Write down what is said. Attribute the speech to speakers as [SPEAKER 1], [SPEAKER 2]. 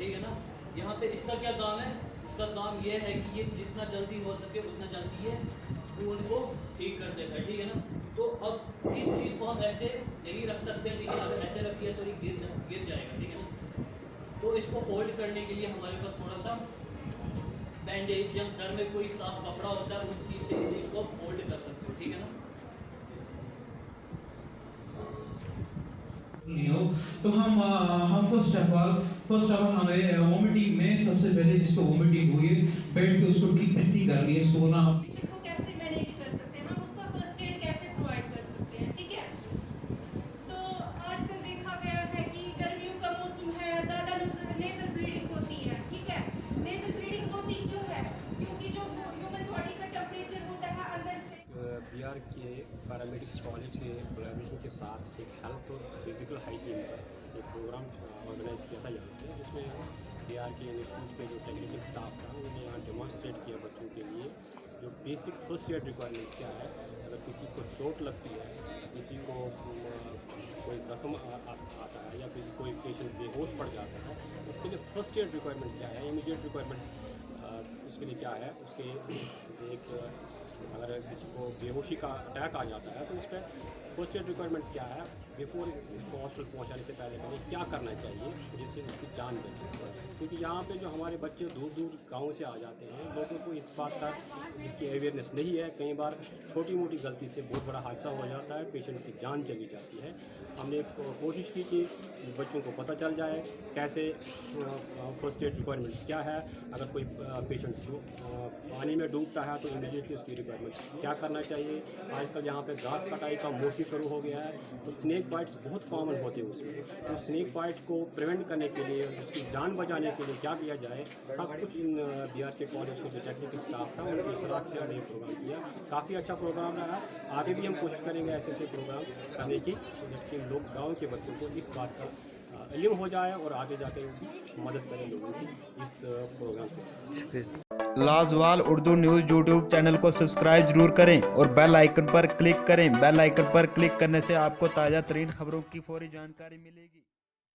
[SPEAKER 1] ठीक है ना। यहाँ पे इसका क्या काम है, इसका काम ये है कि ये जितना जल्दी हो सके उतना जल्दी ये वुंड को ठीक कर देता है, ठीक है ना। तो अब इस चीज़ को हम ऐसे नहीं रख सकते, लेकिन अगर ऐसे रखिए तो ये गिर जाएगा, ठीक है ना। तो इसको होल्ड करने के लिए हमारे पास थोड़ा सा बैंडेज या घर में कोई साफ कपड़ा होता है, उस चीज़ से इस चीज़ को होल्ड कर सकते हो, ठीक है ना।
[SPEAKER 2] नहीं हो तो हम फर्स्ट ऑफ ऑल हमें वोमिटिंग में सबसे पहले जिसको वोमिटिंग हुई है बेड पे उसको ठीक करनी है, इसको ना
[SPEAKER 3] पेशेंट को कैसे मैनेज कर सकते हैं, हम उसका फर्स्ट एड कैसे प्रोवाइड कर सकते हैं, ठीक है। तो आजकल देखा गया है कि गर्मियों का मौसम है, ज़्यादा नेजल ब्लीडिंग होती है, ठीक है। नेजल ब्लीडिंग होती क्यों है, क्योंकि जो ह्यूमन बॉडी का टेम्परेचर होता है अंदर से।
[SPEAKER 4] बीआर के पैरामेडिक्स कॉलेज के कोलैबोरेशन के साथ एक हेल्थ और फिजिकल हाइजीन का एक प्रोग्राम ऑर्गेनाइज किया था यहाँ पे, जिसमें बीआर के इंस्टीट्यूट के जो टेक्निकल स्टाफ था उन्होंने यहाँ डेमोन्स्ट्रेट किया बच्चों के लिए जो बेसिक फर्स्ट एड रिक्वायरमेंट क्या है। अगर किसी को चोट लगती है, किसी को कोई जख्म आता है या फिर कोई पेशेंट बेहोश पड़ जाता है, इसके लिए फर्स्ट एड रिक्वायरमेंट क्या है, इमीडिएट रिक्वायरमेंट उसके लिए क्या है। उसके एक अगर किसी को बेहोशी का अटैक आ जाता है तो उस पर फर्स्ट एड रिक्वायरमेंट्स क्या है, बिफोर इसको हॉस्पिटल पहुंचाने से पहले हमें क्या करना चाहिए जिससे उसकी जान बचे। क्योंकि यहाँ पे जो हमारे बच्चे दूर दूर गाँव से आ जाते हैं, लोगों को इस बात का इसकी अवेयरनेस नहीं है। कई बार छोटी मोटी गलती से बहुत बड़ा हादसा हो जाता है, पेशेंट की जान चली जाती है। हमने कोशिश की कि बच्चों को पता चल जाए कैसे फर्स्ट एड रिक्वायरमेंट्स क्या है। अगर कोई पेशेंट पानी में डूबता है तो इमीडिएटली उसकी रिक्वायरमेंट क्या करना चाहिए। आजकल यहाँ पे घास कटाई का मौसम शुरू हो गया है, तो स्नेक बाइट्स बहुत कॉमन होते हैं उसमें। तो स्नेक बाइट को प्रिवेंट करने के लिए, उसकी जान बचाने के लिए क्या किया जाए, सब कुछ इन बीआर के कॉलेज के जो टेक्निकल स्टाफ था उनके इशराक से हमने ये प्रोग्राम किया। काफ़ी अच्छा प्रोग्राम रहा। आगे भी हम कोशिश करेंगे ऐसे ऐसे प्रोग्राम करने की, ताकि लोग गाँव के बच्चों को इस बात का इल्म हो जाए और आगे जाकर मदद करें लोगों की इस प्रोग्राम को।
[SPEAKER 5] लाजवाल उर्दू न्यूज़ यूट्यूब चैनल को सब्सक्राइब जरूर करें और बेल आइकन पर क्लिक करें। बेल आइकन पर क्लिक करने से आपको ताज़ा तरीन खबरों की फौरी जानकारी मिलेगी।